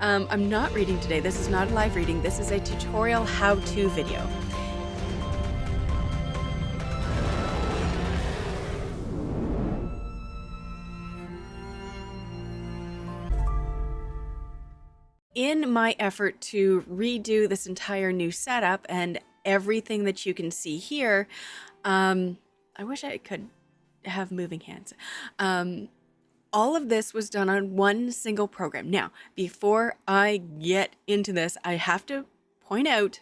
I'm not reading today. This is not a live reading. This is a tutorial how-to video. In my effort to redo this entire new setup and everything that you can see here, I wish I could have moving hands. All of this was done on one single program. Now, before I get into this, I have to point out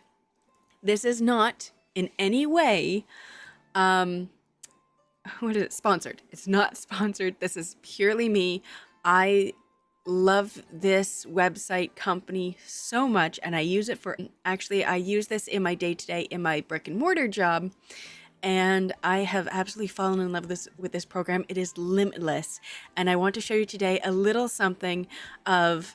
this is not in any way, what is it? Sponsored. It's not sponsored. This is purely me. I love this website company so much, and I use it for, actually, I use this in my day-to-day in my brick and mortar job. And I have absolutely fallen in love with this program. It is limitless. And I want to show you today a little something of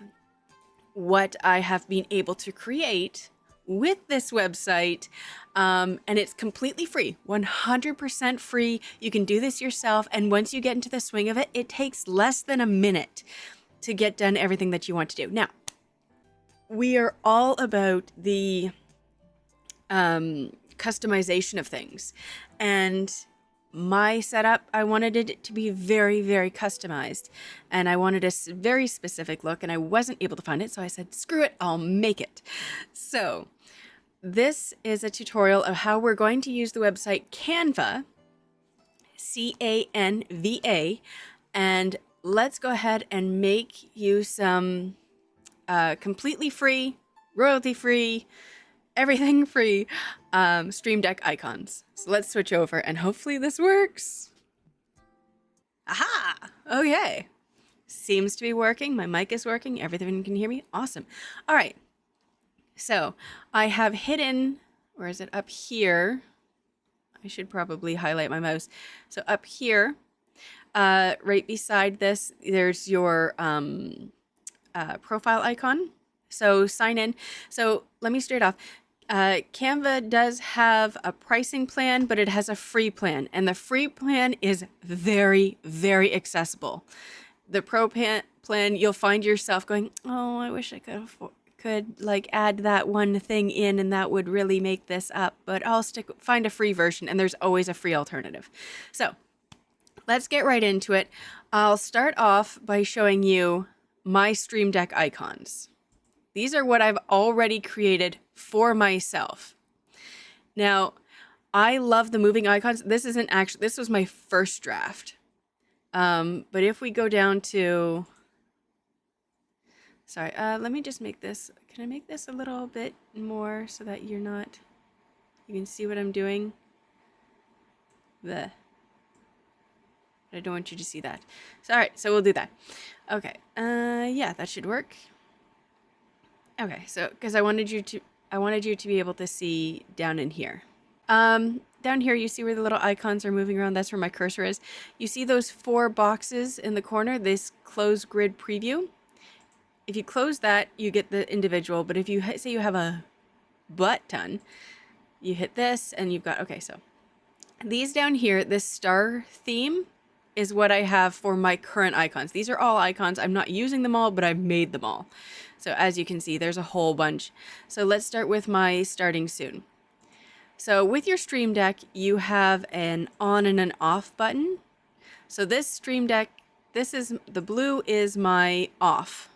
what I have been able to create with this website. And it's completely free, 100% free. You can do this yourself. And once you get into the swing of it, it takes less than a minute to get done everything that you want to do. Now, we are all about the customization of things, and my setup, I wanted it to be very, very customized, and I wanted a very specific look, and I wasn't able to find it, so I said, screw it, I'll make it. So this is a tutorial of how we're going to use the website Canva, C-A-N-V-A, and let's go ahead and make you some completely free, royalty free, everything free Stream Deck icons. So let's switch over and hopefully this works. Aha! Okay. Seems to be working. My mic is working. Everything can hear me. Awesome. All right. So I have hidden, or is it up here? I should probably highlight my mouse. So up here, right beside this, there's your profile icon. So sign in. So let me start off. Canva does have a pricing plan, but it has a free plan, and the free plan is very, very accessible. The pro plan, you'll find yourself going, oh, I wish I could like add that one thing in, and that would really make this up, but I'll find a free version, and there's always a free alternative. So let's get right into it. I'll start off by showing you my Stream Deck icons. These are what I've already created for myself. Now, I love the moving icons. This isn't actually, this was my first draft. But if we go down to, sorry, let me just make this, can I make this a little bit more so that you're not, you can see what I'm doing? I don't want you to see that. So, all right, so we'll do that. Okay, yeah, that should work. Okay, so because I wanted you to be able to see down in here. Down here, you see where the little icons are moving around. That's where my cursor is. You see those 4 boxes in the corner, this close grid preview. If you close that, you get the individual. But if you say you have a butt ton, you hit this and you've got, okay, so these down here, this star theme is what I have for my current icons. These are all icons. I'm not using them all, but I've made them all. So as you can see, there's a whole bunch. So let's start with my starting soon. So with your Stream Deck, you have an on and an off button. So this Stream Deck, the blue is my off.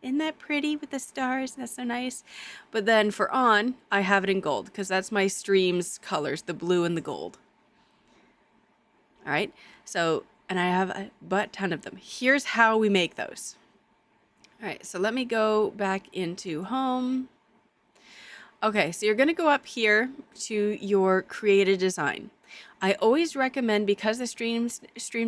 Isn't that pretty with the stars? That's so nice. But then for on, I have it in gold because that's my stream's colors, the blue and the gold. All right, so, and I have a butt ton of them. Here's how we make those. All right, so let me go back into home. Okay, so you're gonna go up here to your create a design. I always recommend, because the Stream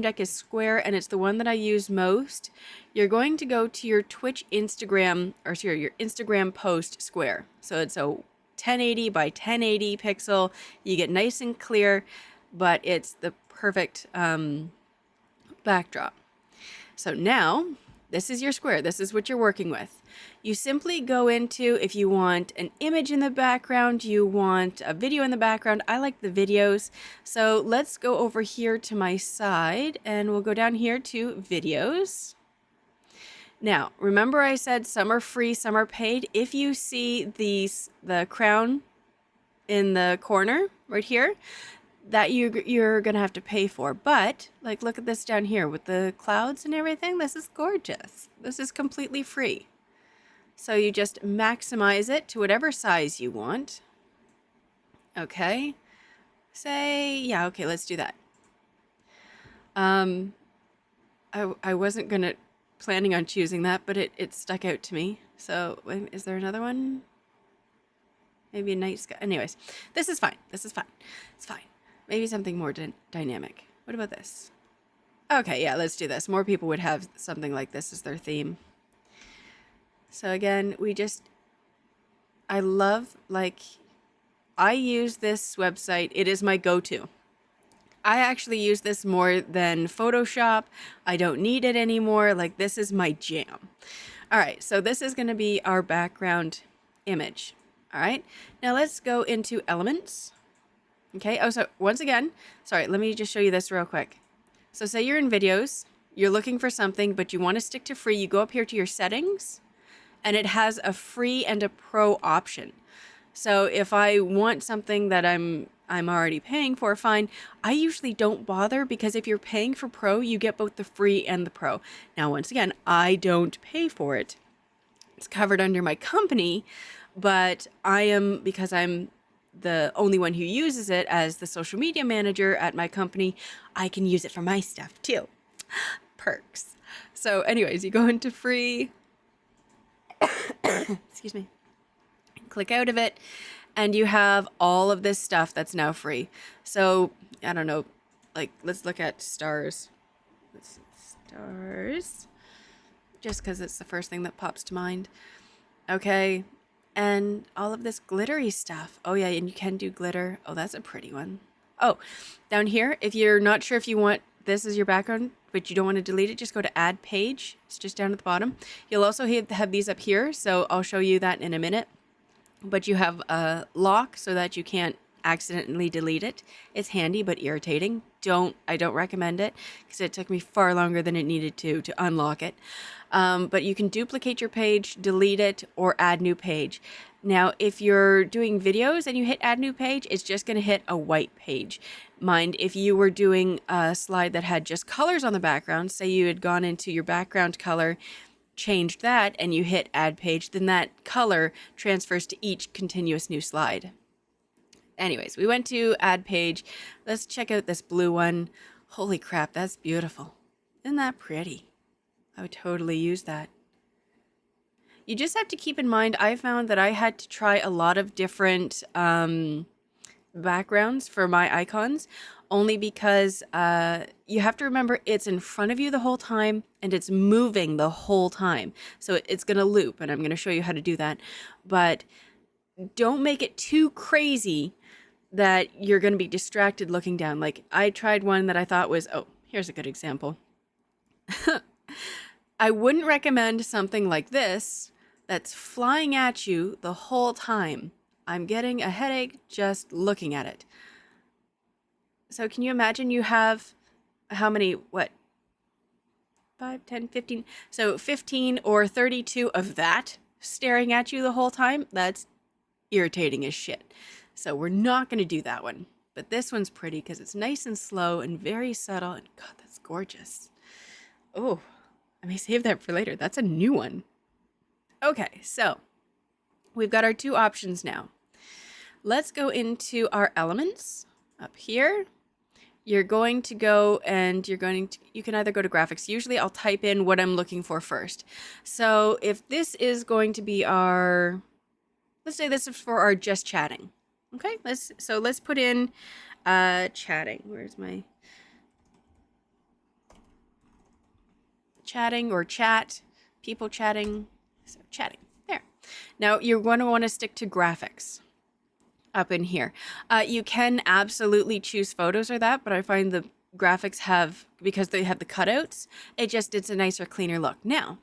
Deck is square and it's the one that I use most, you're going to go to your Twitch Instagram, or sorry, your Instagram post square. So it's a 1080 by 1080 pixel. You get nice and clear, but it's the perfect backdrop. So now this is your square. This is what you're working with. You simply go into, if you want an image in the background, you want a video in the background. I like the videos. So let's go over here to my side and we'll go down here to videos. Now, remember I said some are free, some are paid. If you see the crown in the corner right here, that you're gonna have to pay for. But like, look at this down here with the clouds and everything. This is gorgeous. This is completely free. So you just maximize it to whatever size you want. Okay. Yeah, okay, let's do that. I wasn't planning on choosing that, but it stuck out to me. So is there another one? Maybe a night sky. Anyways, this is fine. This is fine. It's fine. Maybe something more dynamic. What about this? Okay, yeah, let's do this. More people would have something like this as their theme. So again, I love, like, I use this website. It is my go-to. I actually use this more than Photoshop. I don't need it anymore. Like, this is my jam. All right, so this is going to be our background image. All right, now let's go into elements. Okay, oh, so once again, sorry, let me just show you this real quick. So say you're in videos, you're looking for something, but you want to stick to free. You go up here to your settings, and it has a free and a pro option. So if I want something that I'm already paying for, fine. I usually don't bother, because if you're paying for pro, you get both the free and the pro. Now, once again, I don't pay for it. It's covered under my company, but because I'm the only one who uses it as the social media manager at my company, I can use it for my stuff too. Perks. So anyways, you go into free, excuse me, click out of it, and you have all of this stuff that's now free. So I don't know, like, let's look at stars. Stars, just because it's the first thing that pops to mind. Okay, and all of this glittery stuff. Oh yeah, and you can do glitter. Oh, that's a pretty one. Oh, down here, if you're not sure if you want this as your background, but you don't want to delete it, just go to add page. It's just down at the bottom. You'll also have these up here, so I'll show you that in a minute. But you have a lock so that you can't accidentally delete it. It's handy but irritating. I don't recommend it, because it took me far longer than it needed to unlock it. But you can duplicate your page, delete it, or add new page. Now, if you're doing videos and you hit add new page, it's just going to hit a white page. Mind, if you were doing a slide that had just colors on the background, say you had gone into your background color, changed that, and you hit add page, then that color transfers to each continuous new slide. Anyways, we went to add page. Let's check out this blue one. Holy crap, that's beautiful. Isn't that pretty? I would totally use that. You just have to keep in mind, I found that I had to try a lot of different backgrounds for my icons, only because you have to remember it's in front of you the whole time and it's moving the whole time. So it's going to loop, and I'm going to show you how to do that. But don't make it too crazy that you're going to be distracted looking down. Like, I tried one that I thought was, oh, here's a good example. I wouldn't recommend something like this that's flying at you the whole time. I'm getting a headache just looking at it. So can you imagine you have how many, 5, 10, 15? So 15 or 32 of that staring at you the whole time? That's irritating as shit. So we're not going to do that one. But this one's pretty because it's nice and slow and very subtle. And God, that's gorgeous. Oh, I may save that for later. That's a new one. Okay, so we've got our two options now. Let's go into our elements up here. You're going to go and you can either go to graphics. Usually I'll type in what I'm looking for first. So if this is going to be let's say this is for our just chatting. Okay, let's put in chatting. Where's my chatting or chat? People chatting. So chatting. There. Now you're going to want to stick to graphics up in here. You can absolutely choose photos or that, but I find the graphics because they have the cutouts, it's a nicer, cleaner look. Now,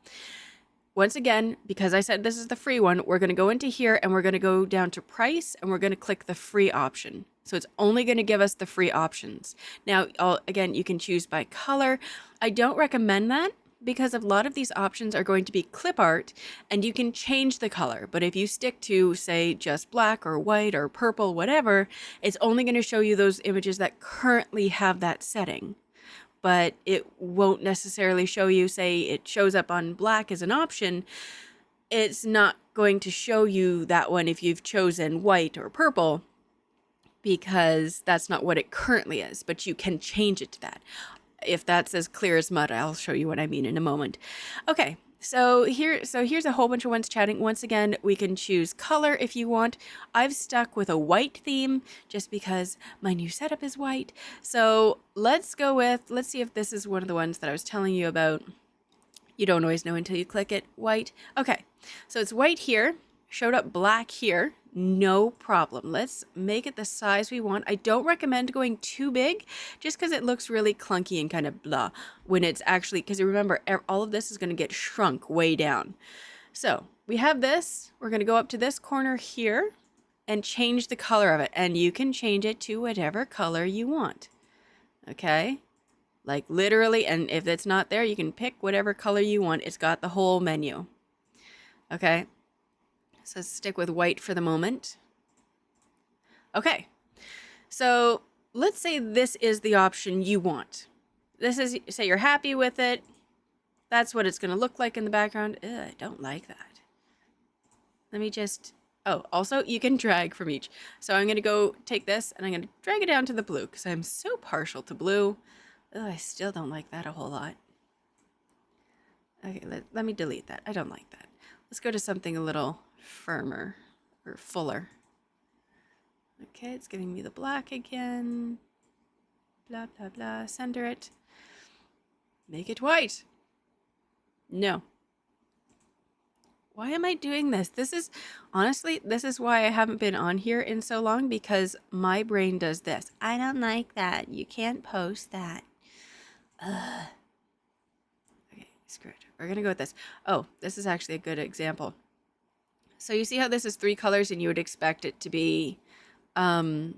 once again, because I said this is the free one, we're going to go into here and we're going to go down to price and we're going to click the free option. So it's only going to give us the free options. Now, again, you can choose by color. I don't recommend that because a lot of these options are going to be clip art and you can change the color. But if you stick to, say, just black or white or purple, whatever, it's only going to show you those images that currently have that setting. But it won't necessarily show you, say, it shows up on black as an option. It's not going to show you that one if you've chosen white or purple, because that's not what it currently is, but you can change it to that. If that's as clear as mud, I'll show you what I mean in a moment. Okay, so here's a whole bunch of ones chatting. Once again, we can choose color if you want. I've stuck with a white theme just because my new setup is white. So let's see if this is one of the ones that I was telling you about. You don't always know until you click it. White. Okay, so it's white here, showed up black here. No problem. Let's make it the size we want. I don't recommend going too big just because it looks really clunky and kind of blah when it's actually, because remember, all of this is going to get shrunk way down. So we have this. We're going to go up to this corner here and change the color of it. And you can change it to whatever color you want. Okay? Like literally, and if it's not there, you can pick whatever color you want. It's got the whole menu. Okay? So stick with white for the moment. Okay, so let's say this is the option you want. This is, say you're happy with it. That's what it's going to look like in the background. Ugh, I don't like that. Let me just, oh, also you can drag from each. So I'm going to go take this and I'm going to drag it down to the blue because I'm so partial to blue. Ugh, I still don't like that a whole lot. Okay, let me delete that. I don't like that. Let's go to something a little firmer or fuller. Okay, it's giving me the black again. Blah, blah, blah. Center it. Make it white. No. Why am I doing this? Honestly, this is why I haven't been on here in so long, because my brain does this. I don't like that. You can't post that. Ugh. Okay, screw it. We're going to go with this. Oh, this is actually a good example. So you see how this is 3 colors and you would expect it to be, what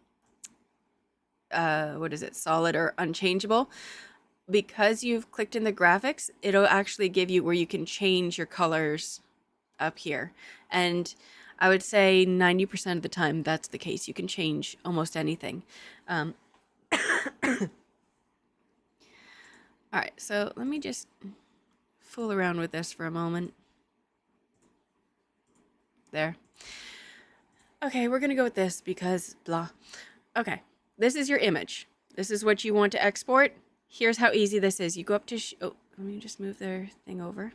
is it, solid or unchangeable? Because you've clicked in the graphics, it'll actually give you where you can change your colors up here. And I would say 90% of the time that's the case. You can change almost anything. All right, so let me just fool around with this for a moment. There. Okay, we're going to go with this because blah. Okay, this is your image. This is what you want to export. Here's how easy this is. You go up to, oh, let me just move their thing over.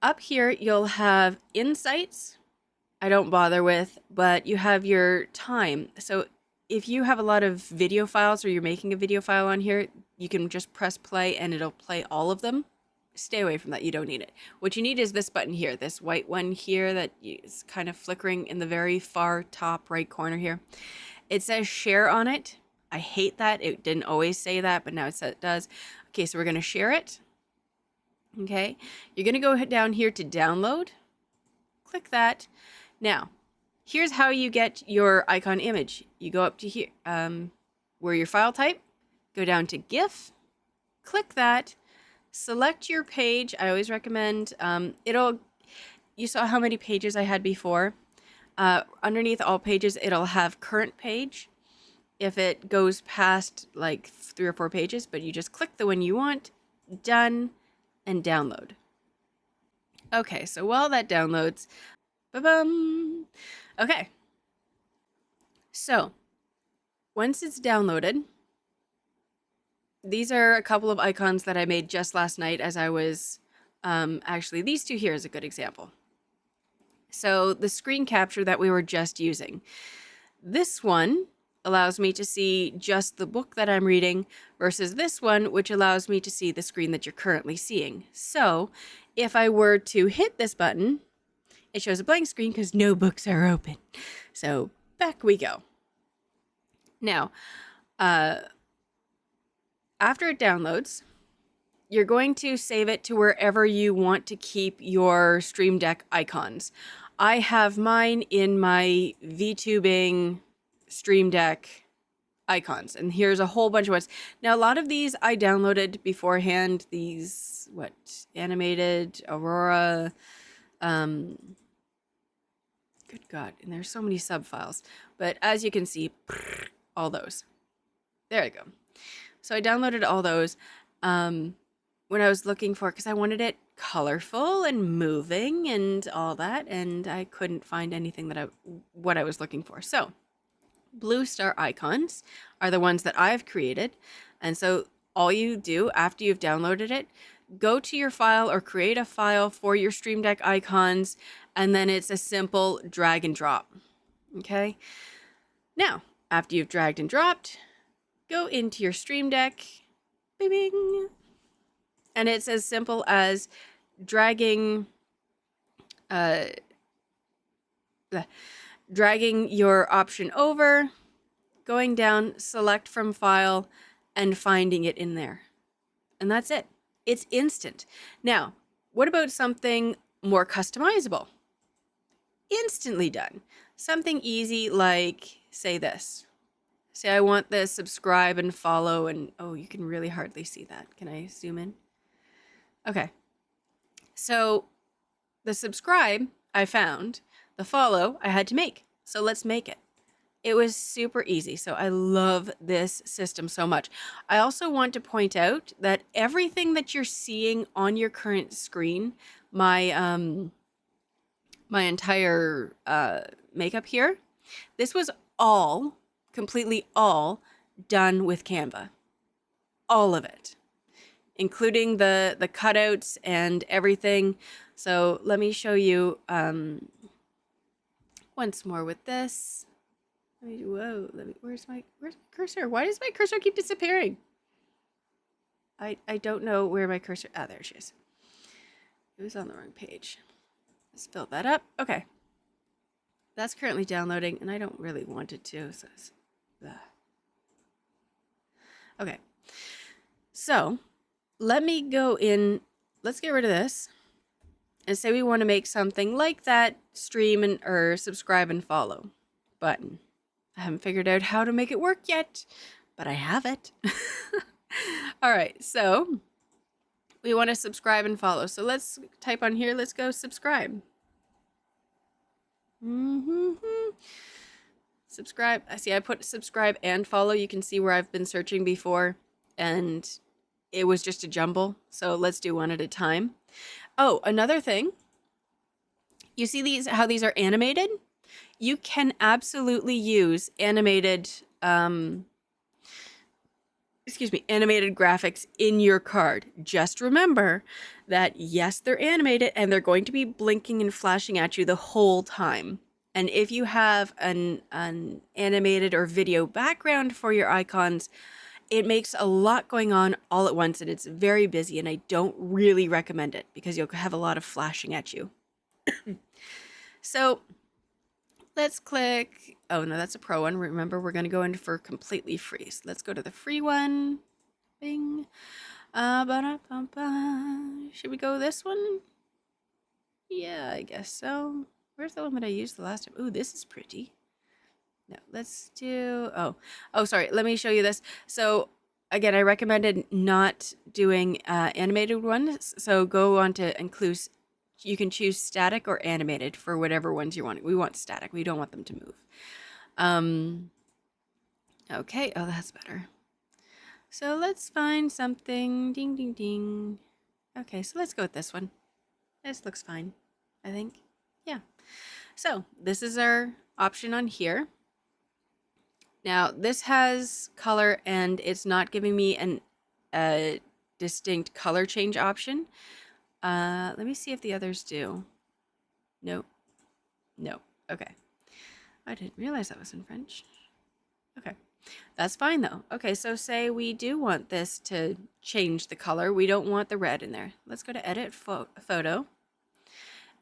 Up here, you'll have insights. I don't bother with, but you have your time. So if you have a lot of video files or you're making a video file on here, you can just press play and it'll play all of them. Stay away from that. You don't need it. What you need is this button here, this white one here that is kind of flickering in the very far top right corner here. It says share on it. I hate that. It didn't always say that, but now it does. Okay, so we're going to share it. Okay, you're going to go down here to download. Click that. Now, here's how you get your icon image. You go up to here, where your file type, go down to GIF, click that. Select your page. I always recommend, you saw how many pages I had before. Underneath all pages, it'll have current page if it goes past like 3 or 4 pages, but you just click the one you want, done, and download. Okay, so while that downloads, ba-bum. Okay. So once it's downloaded, these are a couple of icons that I made just last night as I was, actually these 2 here is a good example. So the screen capture that we were just using, this one allows me to see just the book that I'm reading versus this one, which allows me to see the screen that you're currently seeing. So if I were to hit this button, it shows a blank screen because no books are open. So back we go. Now, after it downloads, you're going to save it to wherever you want to keep your Stream Deck icons. I have mine in my VTubing Stream Deck icons. And here's a whole bunch of ones. Now, a lot of these I downloaded beforehand. These, animated, Aurora, good God. And there's so many sub files. But as you can see, all those. There you go. So I downloaded all those when I was looking for, because I wanted it colorful and moving and all that. And I couldn't find anything that what I was looking for. So blue star icons are the ones that I've created. And so all you do after you've downloaded it, go to your file or create a file for your Stream Deck icons, and then it's a simple drag and drop. Okay. Now, after you've dragged and dropped, go into your Stream Deck, bing, bing, and it's as simple as dragging your option over, going down, select from file, and finding it in there. And that's it. It's instant. Now, what about something more customizable? Instantly done. Something easy like, say this. Say I want this subscribe and follow, and oh, you can really hardly see that. Can I zoom in? Okay. So the subscribe I found, the follow I had to make. So let's make it. It was super easy. So I love this system so much. I also want to point out that everything that you're seeing on your current screen, my my entire makeup here, this was all, completely all done with Canva. All of it, including the cutouts and everything. So let me show you once more with this. Where's my cursor? Why does my cursor keep disappearing? I don't know where my cursor, there she is. It was on the wrong page. Let's fill that up. Okay. That's currently downloading, and I don't really want it to, so it's, okay. So let me go in, let's get rid of this, and say we want to make something like that stream and or subscribe and follow button. I haven't figured out how to make it work yet, but I have it. All right, so we want to subscribe and follow. So let's type on here, let's go subscribe. Subscribe. I see I put subscribe and follow. You can see where I've been searching before, and it was just a jumble. So let's do one at a time. Oh, another thing. You see these, how these are animated? You can absolutely use animated, animated graphics in your card. Just remember that yes, they're animated and they're going to be blinking and flashing at you the whole time. And if you have an animated or video background for your icons, it makes a lot going on all at once and it's very busy, and I don't really recommend it because you'll have a lot of flashing at you. So let's click, oh no, that's a pro one. Remember, we're going to go in for completely free. So let's go to the free one. Bing. Should we go this one? Yeah, I guess so. Where's the one that I used the last time? Ooh, this is pretty. No, let's do, oh, sorry. Let me show you this. So again, I recommended not doing animated ones. So go on to include, you can choose static or animated for whatever ones you want. We want static. We don't want them to move. Okay. Oh, that's better. So let's find something. Ding, ding, ding. Okay. So let's go with this one. This looks fine, I think. Yeah. So this is our option on here. Now this has color and it's not giving me a distinct color change option. Let me see if the others do. Nope. Nope. Okay. I didn't realize that was in French. Okay. That's fine though. Okay, so say we do want this to change the color. We don't want the red in there. Let's go to edit photo.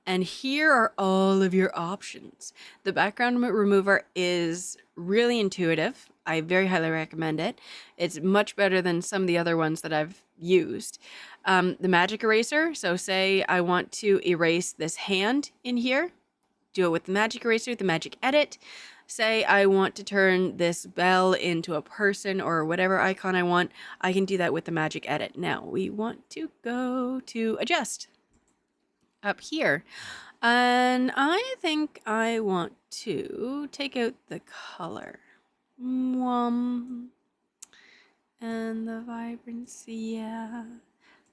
And here are all of your options. The background remover is really intuitive. I very highly recommend it. It's much better than some of the other ones that I've used. The magic eraser. So say I want to erase this hand in here. do it with the magic eraser, the magic edit. Say I want to turn this bell into a person or whatever icon I want. I can do that with the magic edit. Now we want to go to adjust up here. And I think I want to take out the color. And the vibrancy, yeah.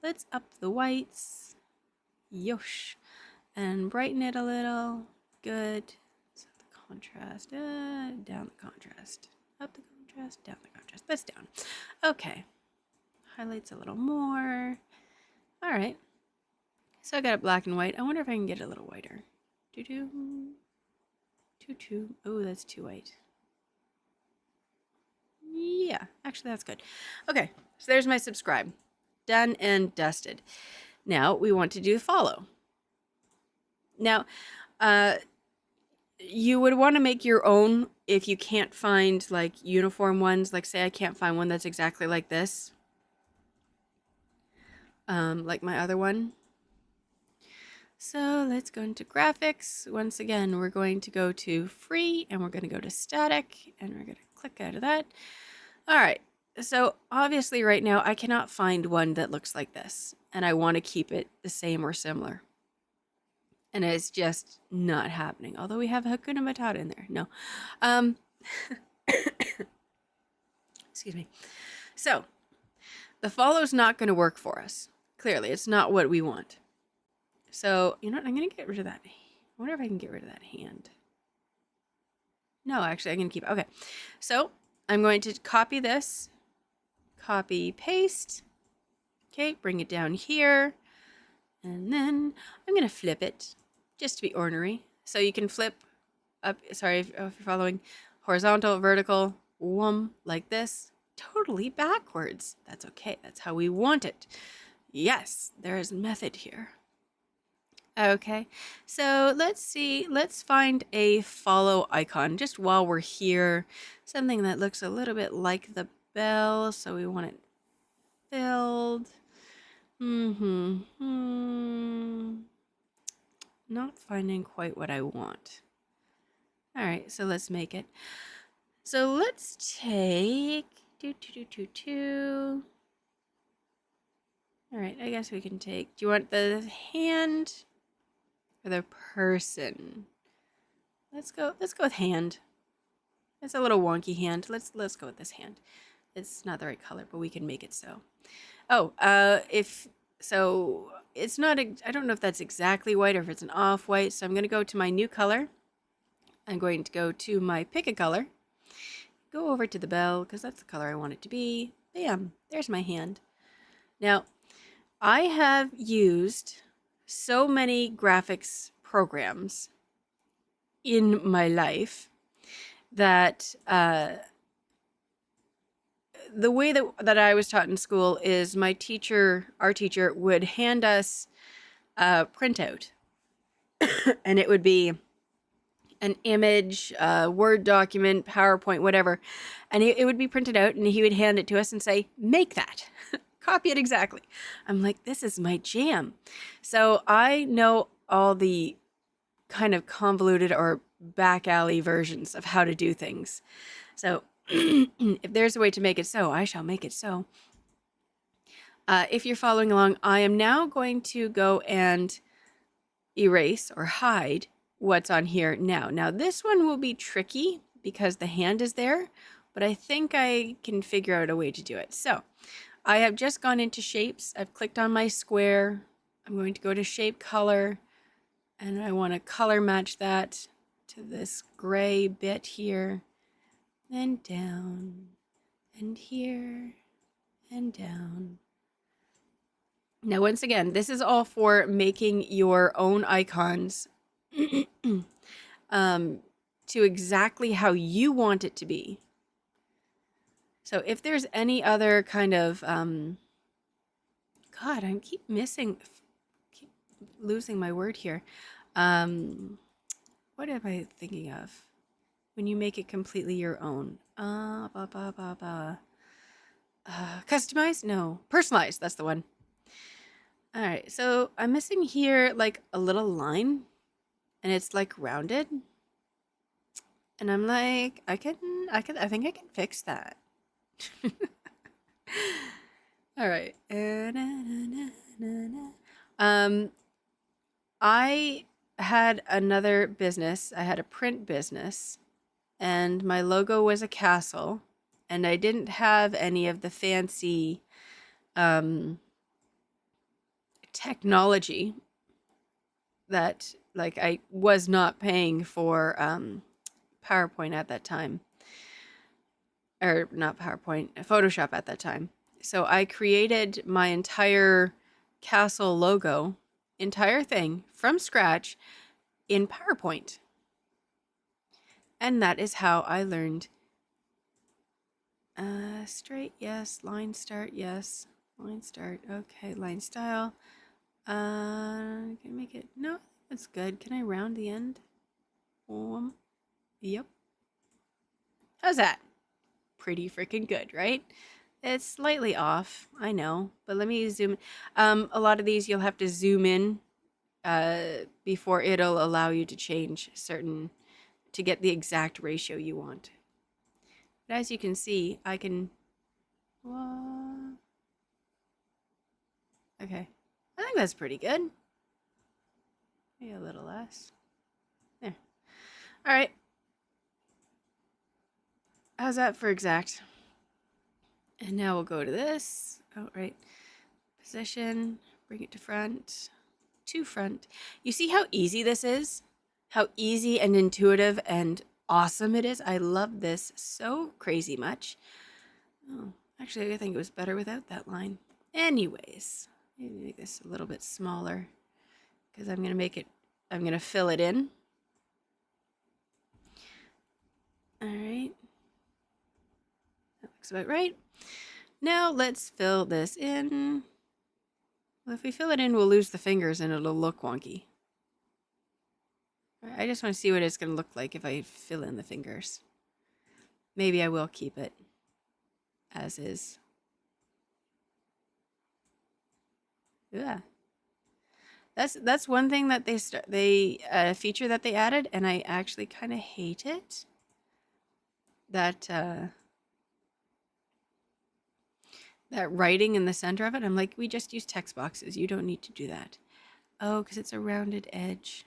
Let's up the whites. Yosh. And brighten it a little. Good. Set the contrast. Down the contrast. Up the contrast. Down the contrast. That's down. Okay. Highlights a little more. All right. So I got it black and white. I wonder if I can get it a little whiter. Doo-doo. Two. Oh, that's too white. Yeah, actually that's good. Okay, so there's my subscribe. Done and dusted. Now we want to do follow. Now, you would want to make your own if you can't find like uniform ones. Like say I can't find one that's exactly like this. Like my other one. So let's go into graphics. Once again, we're going to go to free and we're going to go to static and we're going to click out of that. All right. So obviously right now I cannot find one that looks like this and I want to keep it the same or similar. And it's just not happening. Although we have Hakuna Matata in there. No. Excuse me. So the follow's not going to work for us. Clearly, it's not what we want. So, you know what? I'm going to get rid of that. I wonder if I can get rid of that hand. No, actually, I'm going to keep it. Okay. So I'm going to copy this. Copy, paste. Okay, bring it down here. And then I'm going to flip it just to be ornery. So you can flip up, sorry if you're following, horizontal, vertical, like this. Totally backwards. That's okay. That's how we want it. Yes, there is method here. Okay, so let's see. Let's find a follow icon just while we're here. Something that looks a little bit like the bell. So we want it filled. Not finding quite what I want. All right, so let's make it. So let's take All right, I guess we can take. Do you want the hand or the person? Let's go with hand. It's a little wonky hand. Let's go with this hand. It's not the right color, but we can make it so. Oh, if so, it's not. I don't know if that's exactly white or if it's an off white. So I'm going to go to my new color. I'm going to go to my pick a color. Go over to the bell because that's the color I want it to be. Bam! There's my hand. Now, I have used so many graphics programs in my life that the way that I was taught in school is our teacher would hand us a printout and it would be an image, Word document, PowerPoint, whatever. And it would be printed out and he would hand it to us and say, make that. Copy it exactly. I'm like, this is my jam. So I know all the kind of convoluted or back alley versions of how to do things. So if there's a way to make it so, I shall make it so. If you're following along, I am now going to go and erase or hide what's on here now. Now this one will be tricky because the hand is there, but I think I can figure out a way to do it. So I have just gone into shapes. I've clicked on my square. I'm going to go to shape color and I want to color match that to this gray bit here and down and here and down. Now, once again, this is all for making your own icons to exactly how you want it to be. So if there's any other kind of, God, I keep losing my word here. What am I thinking of? When you make it completely your own. Customize? No. Personalize, that's the one. All right, so I'm missing here like a little line. and it's like rounded. And I'm like, I think I can fix that. All right. I had another business. I had a print business, and my logo was a castle, and I didn't have any of the fancy technology that, like, I was not paying for PowerPoint at that time, or not PowerPoint, Photoshop at that time. So I created my entire castle logo, entire thing from scratch in PowerPoint. And that is how I learned straight, yes, line start, yes, line start, okay, line style. Can I make it? No, that's good. Can I round the end? Yep. How's that? Pretty freaking good, right? It's slightly off, I know, but let me zoom. A lot of these you'll have to zoom in before it'll allow you to change certain, to get the exact ratio you want. But as you can see, I can, okay. I think that's pretty good. Maybe a little less. There. All right. How's that for exact? And now we'll go to this. Oh, right. Position, bring it to front. To front. You see how easy this is? How easy and intuitive and awesome it is? I love this so crazy much. Oh, actually, I think it was better without that line. Anyways, maybe make this a little bit smaller because I'm going to fill it in. All right. That looks about right. Now let's fill this in. Well, if we fill it in, we'll lose the fingers and it'll look wonky. I just want to see what it's going to look like if I fill in the fingers. Maybe I will keep it as is. Yeah. That's one thing that they feature that they added, and I actually kind of hate it. That that writing in the center of it. I'm like, we just use text boxes. You don't need to do that. Oh, because it's a rounded edge.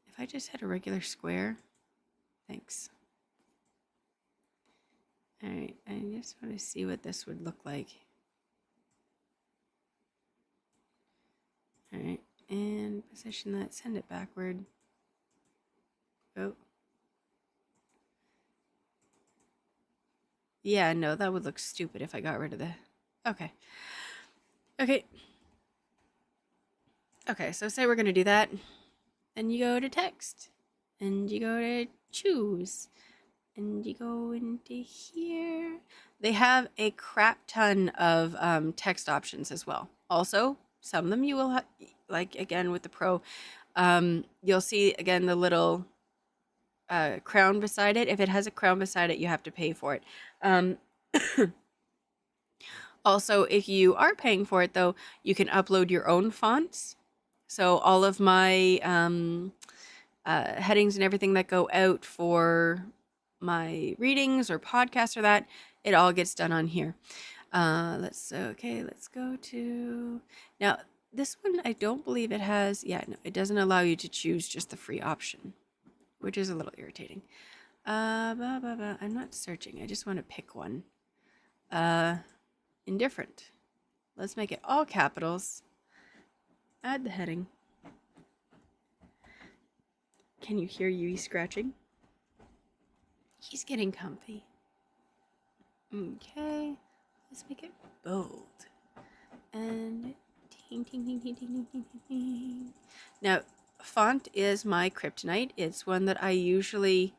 If I just had a regular square, thanks. All right, I just want to see what this would look like. All right, and position that, send it backward. Oh. Yeah, no, that would look stupid if I got rid of the... Okay. Okay. Okay, so say we're going to do that. And you go to text. And you go to choose. And you go into here. They have a crap ton of text options as well. Also, some of them you will like, again, with the Pro, you'll see, again, the little crown beside it. If it has a crown beside it, you have to pay for it. Also, if you are paying for it, though, you can upload your own fonts. So all of my headings and everything that go out for my readings or podcasts or that, it all gets done on here. Let's go to, now this one, I don't believe it has, yeah, no, it doesn't allow you to choose just the free option, which is a little irritating. I'm not searching, I just want to pick one. Indifferent. Let's make it all capitals. Add the heading. Can you hear Yui scratching? He's getting comfy. Okay, let's make it bold. And ting, ting, ting, ting, ting, ting, ting, ting. Now, font is my kryptonite. It's one that I usually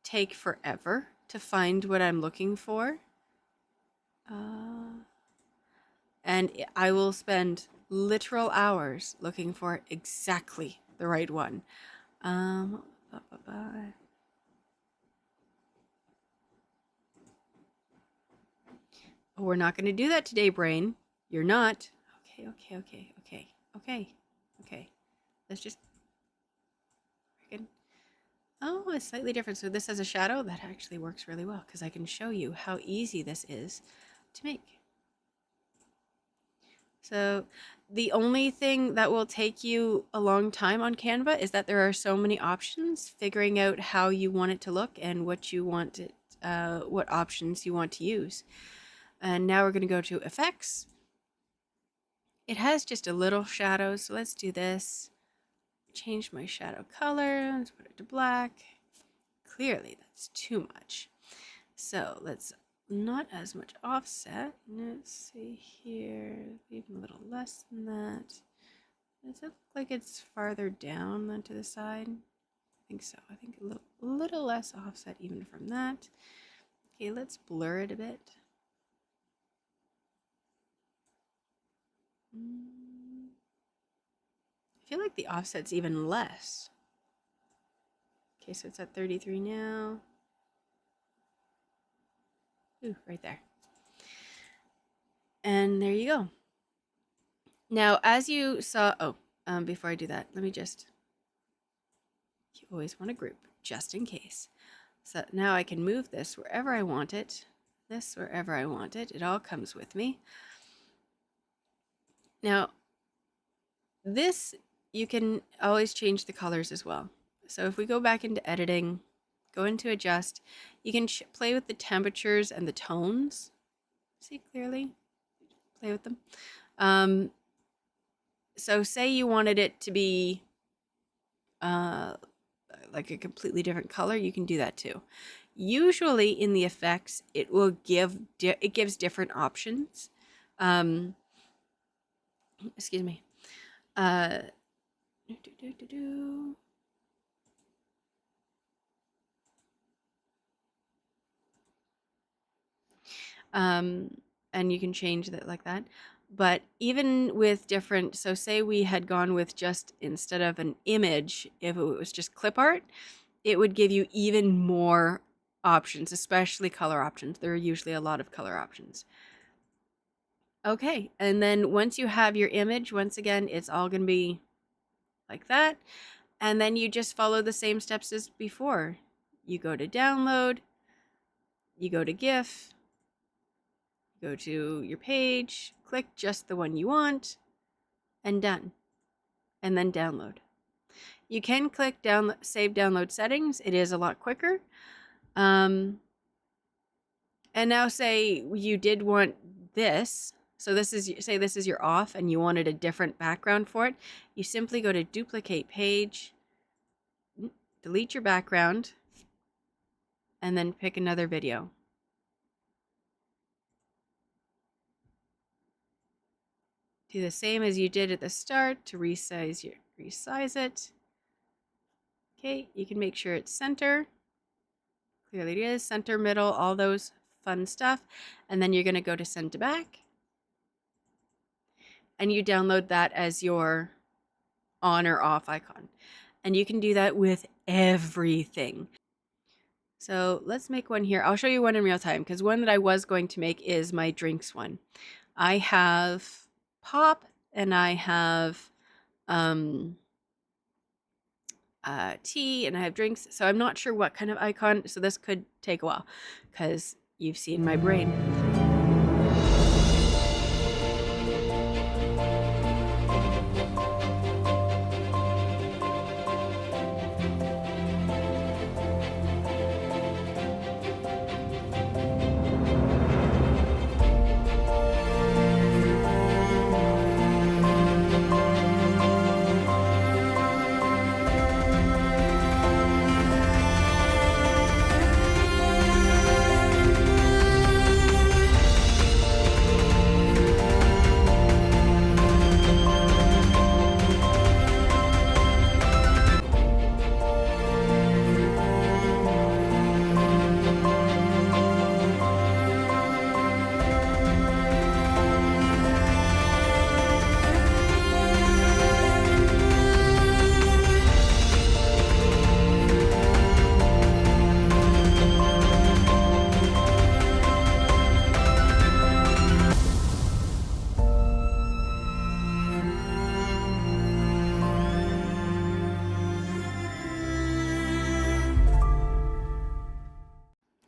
take forever to find what I'm looking for. And I will spend literal hours looking for exactly the right one. Oh, we're not going to do that today, brain. You're not. Okay. Let's just... Oh, it's slightly different. So this has a shadow. That actually works really well because I can show you how easy this is to make. So the only thing that will take you a long time on Canva is that there are so many options, figuring out how you want it to look and what you want it, what options you want to use. And now we're going to go to effects. It has just a little shadow, so let's do this. Change my shadow color. Let's put it to black. Clearly, that's too much. So let's not as much offset. Let's see here, even a little less than that. Does it look like it's farther down than to the side? I think so. I think a little less offset even from that. Okay, let's blur it a bit. I feel like the offset's even less. Okay, so it's at 33 now. Ooh, right there. And there you go. Now, as you saw, before I do that, let me just, you always want to group, just in case. So now I can move this wherever I want it, this wherever I want it. It all comes with me. Now, this, you can always change the colors as well. So if we go back into editing, go into adjust, you can play with the temperatures and the tones. See clearly? Play with them. So say you wanted it to be like a completely different color, you can do that too. Usually in the effects, it will it gives different options. Excuse me. And you can change that like that. But even with different, so say we had gone with just, instead of an image, if it was just clip art, it would give you even more options, especially color options. There are usually a lot of color options. Okay, and then once you have your image, once again, it's all going to be like that. And then you just follow the same steps as before. You go to download, you go to GIF, go to your page, click just the one you want, and done. And then download. You can click save download settings. It is a lot quicker. And now say you did want this. So this is, say this is your off and you wanted a different background for it. You simply go to duplicate page, delete your background, and then pick another video. Do the same as you did at the start to resize it. Okay, you can make sure it's center. Clearly it is center, middle, all those fun stuff. And then you're going to go to send to back. And you download that as your on or off icon. And you can do that with everything. So let's make one here. I'll show you one in real time because one that I was going to make is my drinks one. I have pop and I have tea and I have drinks. So I'm not sure what kind of icon. So this could take a while because you've seen my brain.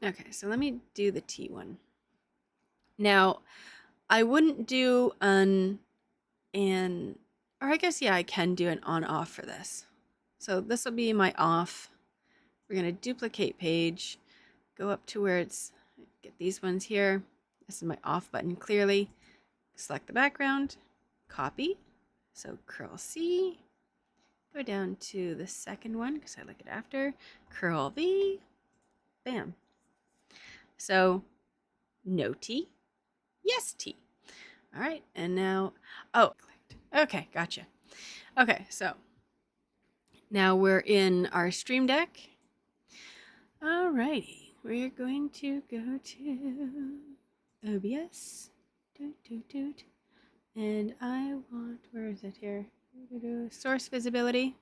Okay, so let me do the T one. Now, I wouldn't do or I guess, yeah, I can do an on-off for this. So this will be my off. We're going to duplicate page, go up to where it's, get these ones here. This is my off button clearly. Select the background, copy. So Curl C, go down to the second one because I like it after, Curl V, bam. So no T, yes T. All right, and now, oh, okay, gotcha. Okay, so now we're in our Stream Deck. All righty, we're going to go to OBS. Doot, doot, doot. And I want, where is it here? Source visibility.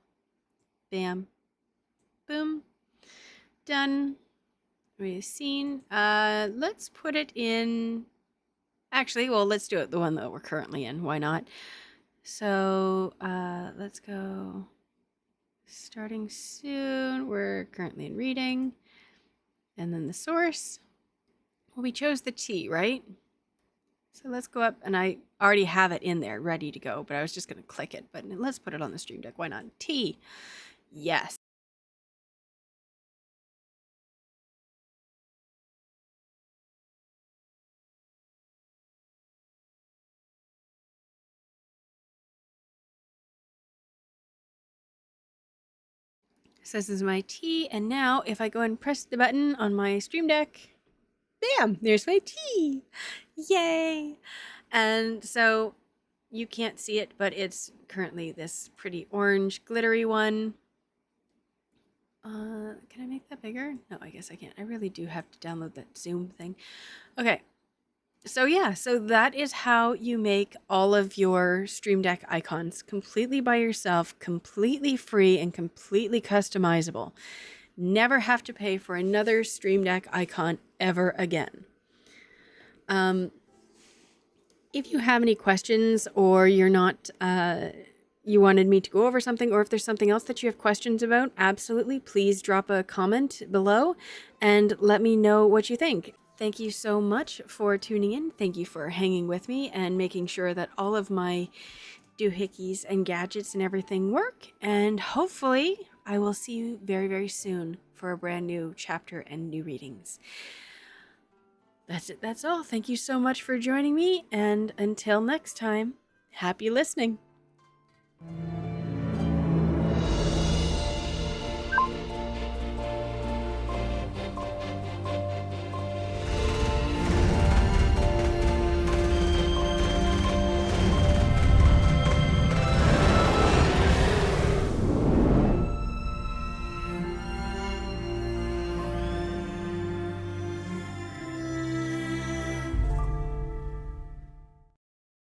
Bam. Boom. Done. We've seen. Let's put it in. Actually, well, let's do it the one that we're currently in. Why not? So let's go. Starting soon. We're currently in reading. And then the source. Well, we chose the T, right? So let's go up, and I already have it in there ready to go, but I was just going to click it. But let's put it on the Stream Deck. Why not? T. Yes. So this is my T, and now if I go and press the button on my Stream Deck, bam, there's my T. Yay. And so you can't see it, but it's currently this pretty orange glittery one. Can I make that bigger? No, I guess I can't. I really do have to download that Zoom thing. Okay. So yeah, so that is how you make all of your Stream Deck icons completely by yourself, completely free and completely customizable. Never have to pay for another Stream Deck icon ever again. If you have any questions, or you're not, you wanted me to go over something, or if there's something else that you have questions about, absolutely, please drop a comment below and let me know what you think. Thank you so much for tuning in. Thank you for hanging with me and making sure that all of my doohickeys and gadgets and everything work. And hopefully I will see you very, very soon for a brand new chapter and new readings. That's it. That's all. Thank you so much for joining me. And until next time, happy listening.